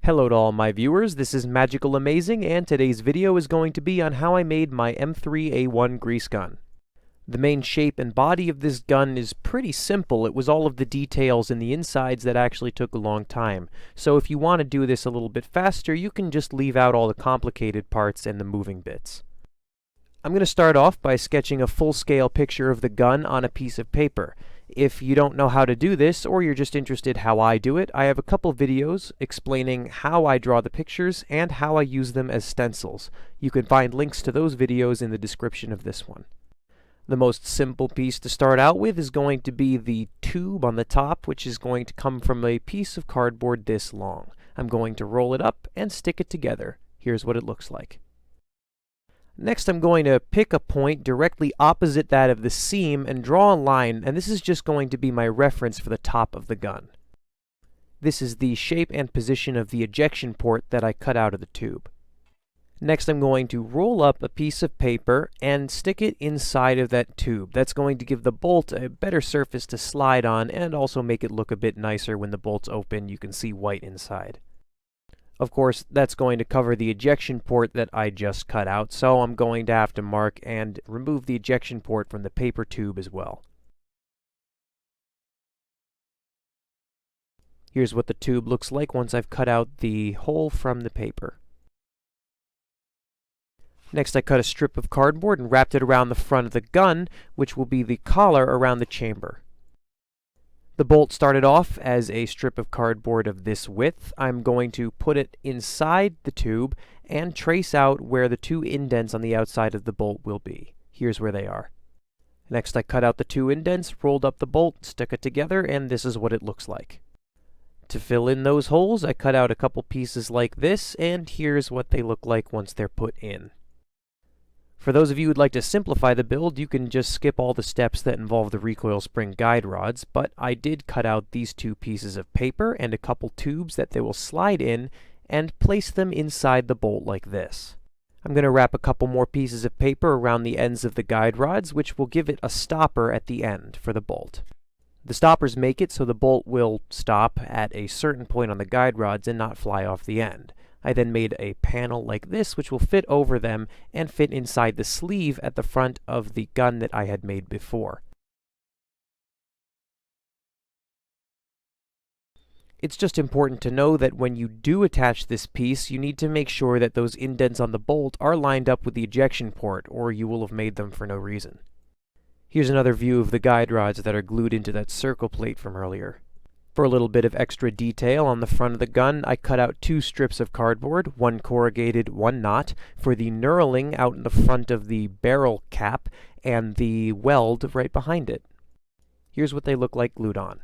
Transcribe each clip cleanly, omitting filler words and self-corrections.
Hello to all my viewers, this is Magicalamazing, and today's video is going to be on how I made my M3A1 Grease Gun. The main shape and body of this gun is pretty simple. It was all of the details in the insides that actually took a long time. So if you want to do this a little bit faster, you can just leave out all the complicated parts and the moving bits. I'm going to start off by sketching a full-scale picture of the gun on a piece of paper. If you don't know how to do this, or you're just interested how I do it, I have a couple videos explaining how I draw the pictures and how I use them as stencils. You can find links to those videos in the description of this one. The most simple piece to start out with is going to be the tube on the top, which is going to come from a piece of cardboard this long. I'm going to roll it up and stick it together. Here's what it looks like. Next, I'm going to pick a point directly opposite that of the seam and draw a line, and this is just going to be my reference for the top of the gun. This is the shape and position of the ejection port that I cut out of the tube. Next, I'm going to roll up a piece of paper and stick it inside of that tube. That's going to give the bolt a better surface to slide on and also make it look a bit nicer when the bolt's open. You can see white inside. Of course, that's going to cover the ejection port that I just cut out, so I'm going to have to mark and remove the ejection port from the paper tube as well. Here's what the tube looks like once I've cut out the hole from the paper. Next, I cut a strip of cardboard and wrapped it around the front of the gun, which will be the collar around the chamber. The bolt started off as a strip of cardboard of this width. I'm going to put it inside the tube and trace out where the two indents on the outside of the bolt will be. Here's where they are. Next, I cut out the two indents, rolled up the bolt, stuck it together, and this is what it looks like. To fill in those holes, I cut out a couple pieces like this, and here's what they look like once they're put in. For those of you who'd like to simplify the build, you can just skip all the steps that involve the recoil spring guide rods, but I did cut out these two pieces of paper and a couple tubes that they will slide in and place them inside the bolt like this. I'm going to wrap a couple more pieces of paper around the ends of the guide rods, which will give it a stopper at the end for the bolt. The stoppers make it so the bolt will stop at a certain point on the guide rods and not fly off the end. I then made a panel like this, which will fit over them and fit inside the sleeve at the front of the gun that I had made before. It's just important to know that when you do attach this piece, you need to make sure that those indents on the bolt are lined up with the ejection port, or you will have made them for no reason. Here's another view of the guide rods that are glued into that circle plate from earlier. For a little bit of extra detail on the front of the gun, I cut out two strips of cardboard, one corrugated, one not, for the knurling out in the front of the barrel cap and the weld right behind it. Here's what they look like glued on.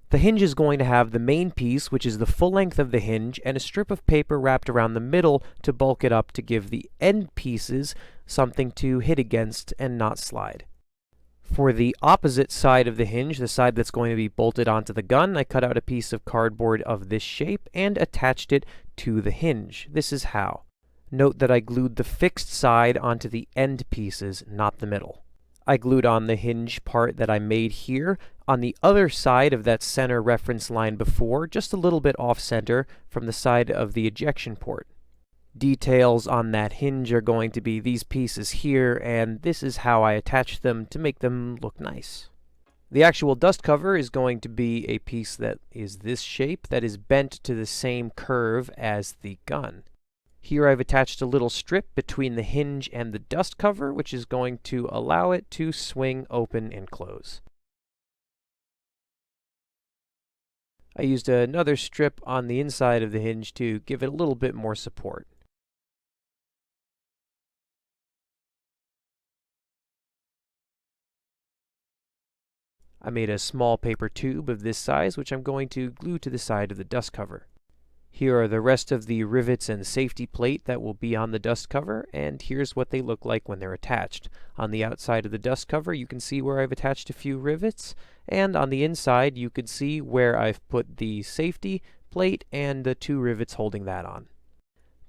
The hinge is going to have the main piece, which is the full length of the hinge, and a strip of paper wrapped around the middle to bulk it up to give the end pieces something to hit against and not slide. For the opposite side of the hinge, the side that's going to be bolted onto the gun, I cut out a piece of cardboard of this shape and attached it to the hinge. This is how. Note that I glued the fixed side onto the end pieces, not the middle. I glued on the hinge part that I made here on the other side of that center reference line before, just a little bit off-center from the side of the ejection port. Details on that hinge are going to be these pieces here, and this is how I attach them to make them look nice. The actual dust cover is going to be a piece that is this shape that is bent to the same curve as the gun. Here I've attached a little strip between the hinge and the dust cover, which is going to allow it to swing open and close. I used another strip on the inside of the hinge to give it a little bit more support. I made a small paper tube of this size, which I'm going to glue to the side of the dust cover. Here are the rest of the rivets and safety plate that will be on the dust cover, and here's what they look like when they're attached. On the outside of the dust cover, you can see where I've attached a few rivets, and on the inside, you can see where I've put the safety plate and the two rivets holding that on.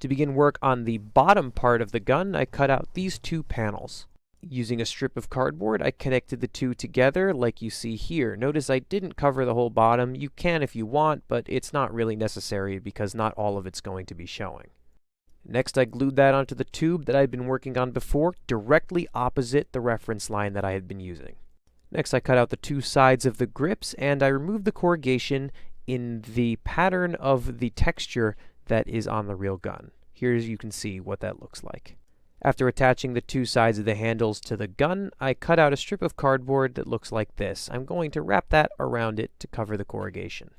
To begin work on the bottom part of the gun, I cut out these two panels. Using a strip of cardboard, I connected the two together like you see here. Notice I didn't cover the whole bottom. You can if you want, but it's not really necessary because not all of it's going to be showing. Next, I glued that onto the tube that I'd been working on before, directly opposite the reference line that I had been using. Next, I cut out the two sides of the grips, and I removed the corrugation in the pattern of the texture that is on the real gun. Here you can see what that looks like. After attaching the two sides of the handles to the gun, I cut out a strip of cardboard that looks like this. I'm going to wrap that around it to cover the corrugation.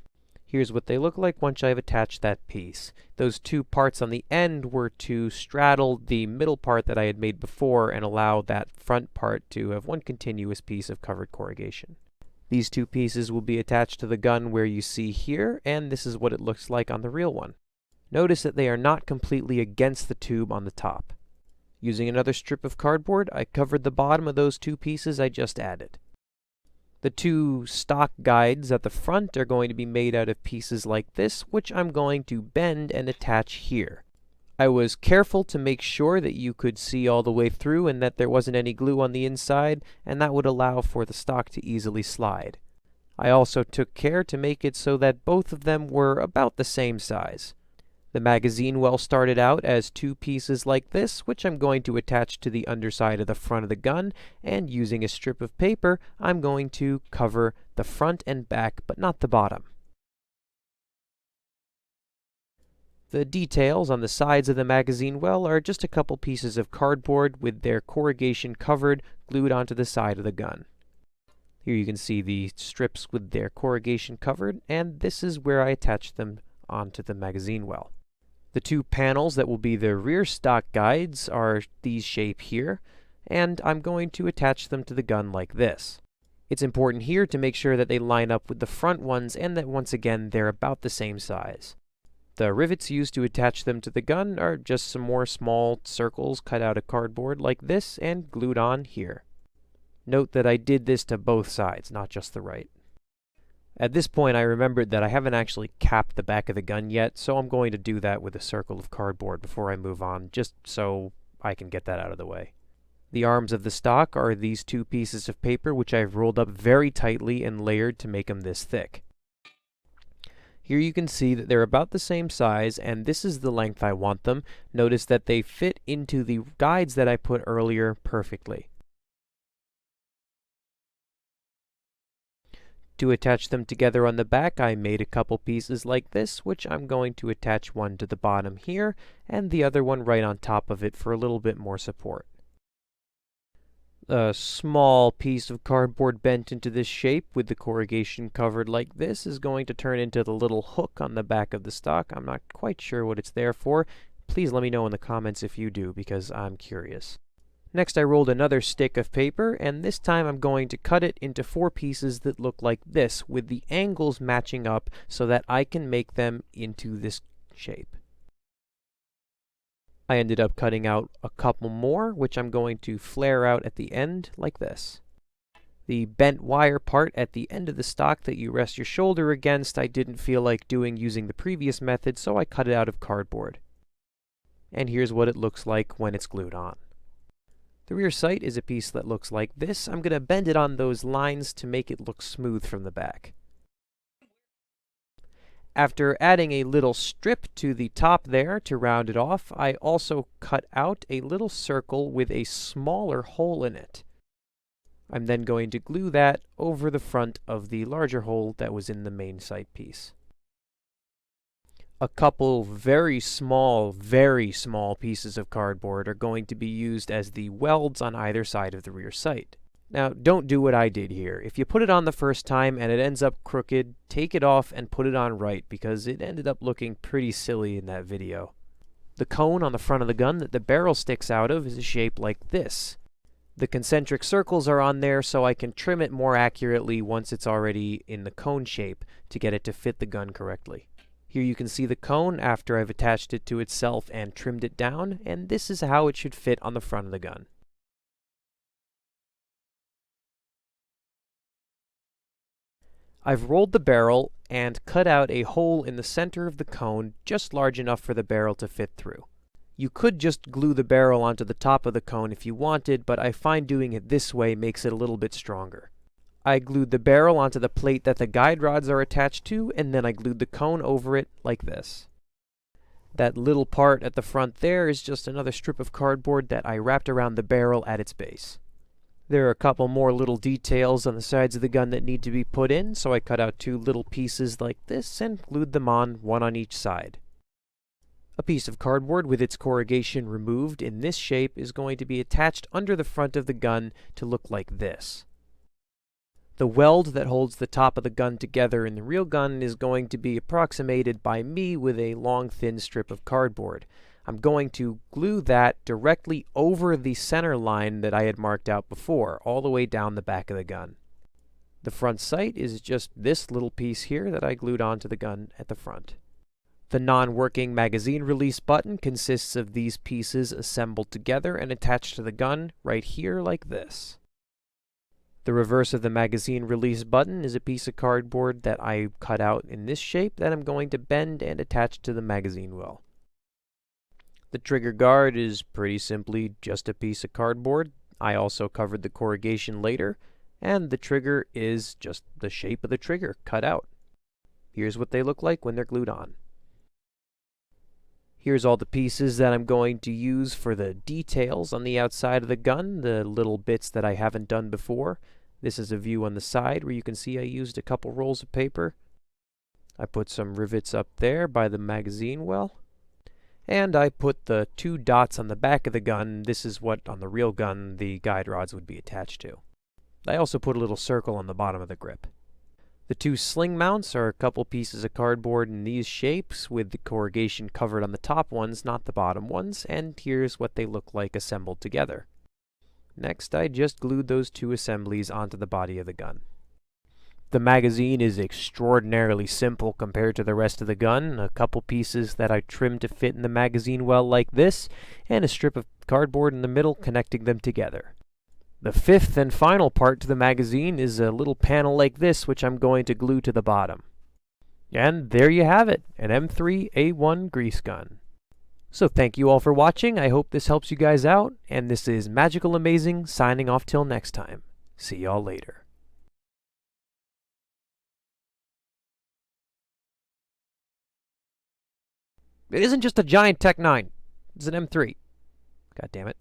Here's what they look like once I've attached that piece. Those two parts on the end were to straddle the middle part that I had made before and allow that front part to have one continuous piece of covered corrugation. These two pieces will be attached to the gun where you see here, and this is what it looks like on the real one. Notice that they are not completely against the tube on the top. Using another strip of cardboard, I covered the bottom of those two pieces I just added. The two stock guides at the front are going to be made out of pieces like this, which I'm going to bend and attach here. I was careful to make sure that you could see all the way through and that there wasn't any glue on the inside, and that would allow for the stock to easily slide. I also took care to make it so that both of them were about the same size. The magazine well started out as two pieces like this, which I'm going to attach to the underside of the front of the gun, and using a strip of paper, I'm going to cover the front and back, but not the bottom. The details on the sides of the magazine well are just a couple pieces of cardboard with their corrugation covered, glued onto the side of the gun. Here you can see the strips with their corrugation covered, and this is where I attached them onto the magazine well. The two panels that will be the rear stock guides are these shape here, and I'm going to attach them to the gun like this. It's important here to make sure that they line up with the front ones and that once again they're about the same size. The rivets used to attach them to the gun are just some more small circles cut out of cardboard like this and glued on here. Note that I did this to both sides, not just the right. At this point, I remembered that I haven't actually capped the back of the gun yet, so I'm going to do that with a circle of cardboard before I move on, just so I can get that out of the way. The arms of the stock are these two pieces of paper, which I've rolled up very tightly and layered to make them this thick. Here you can see that they're about the same size, and this is the length I want them. Notice that they fit into the guides that I put earlier perfectly. To attach them together on the back, I made a couple pieces like this, which I'm going to attach one to the bottom here, and the other one right on top of it for a little bit more support. A small piece of cardboard bent into this shape with the corrugation covered like this is going to turn into the little hook on the back of the stock. I'm not quite sure what it's there for. Please let me know in the comments if you do, because I'm curious. Next, I rolled another stick of paper, and this time I'm going to cut it into 4 pieces that look like this, with the angles matching up so that I can make them into this shape. I ended up cutting out a couple more, which I'm going to flare out at the end like this. The bent wire part at the end of the stock that you rest your shoulder against, I didn't feel like doing using the previous method, so I cut it out of cardboard. And here's what it looks like when it's glued on. The rear sight is a piece that looks like this. I'm going to bend it on those lines to make it look smooth from the back. After adding a little strip to the top there to round it off, I also cut out a little circle with a smaller hole in it. I'm then going to glue that over the front of the larger hole that was in the main sight piece. A couple very small pieces of cardboard are going to be used as the welds on either side of the rear sight. Now, don't do what I did here. If you put it on the first time and it ends up crooked, take it off and put it on right, because it ended up looking pretty silly in that video. The cone on the front of the gun that the barrel sticks out of is shaped like this. The concentric circles are on there so I can trim it more accurately once it's already in the cone shape to get it to fit the gun correctly. Here you can see the cone after I've attached it to itself and trimmed it down, and this is how it should fit on the front of the gun. I've rolled the barrel and cut out a hole in the center of the cone just large enough for the barrel to fit through. You could just glue the barrel onto the top of the cone if you wanted, but I find doing it this way makes it a little bit stronger. I glued the barrel onto the plate that the guide rods are attached to, and then I glued the cone over it like this. That little part at the front there is just another strip of cardboard that I wrapped around the barrel at its base. There are a couple more little details on the sides of the gun that need to be put in, so I cut out 2 little pieces like this and glued them on, one on each side. A piece of cardboard with its corrugation removed in this shape is going to be attached under the front of the gun to look like this. The weld that holds the top of the gun together in the real gun is going to be approximated by me with a long thin strip of cardboard. I'm going to glue that directly over the center line that I had marked out before, all the way down the back of the gun. The front sight is just this little piece here that I glued onto the gun at the front. The non-working magazine release button consists of these pieces assembled together and attached to the gun right here like this. The reverse of the magazine release button is a piece of cardboard that I cut out in this shape that I'm going to bend and attach to the magazine well. The trigger guard is pretty simply just a piece of cardboard. I also covered the corrugation later, and the trigger is just the shape of the trigger cut out. Here's what they look like when they're glued on. Here's all the pieces that I'm going to use for the details on the outside of the gun, the little bits that I haven't done before. This is a view on the side where you can see I used a couple rolls of paper. I put some rivets up there by the magazine well. And I put the 2 dots on the back of the gun. This is what, on the real gun, the guide rods would be attached to. I also put a little circle on the bottom of the grip. The 2 sling mounts are a couple pieces of cardboard in these shapes, with the corrugation covered on the top ones, not the bottom ones, and here's what they look like assembled together. Next, I just glued those 2 assemblies onto the body of the gun. The magazine is extraordinarily simple compared to the rest of the gun. A couple pieces that I trimmed to fit in the magazine well like this, and a strip of cardboard in the middle connecting them together. The 5th and final part to the magazine is a little panel like this, which I'm going to glue to the bottom. And there you have it, an M3A1 Grease Gun. So thank you all for watching. I hope this helps you guys out, and this is Magicalamazing signing off till next time. See y'all later. It isn't just a giant Tech 9. It's an M3. God damn it.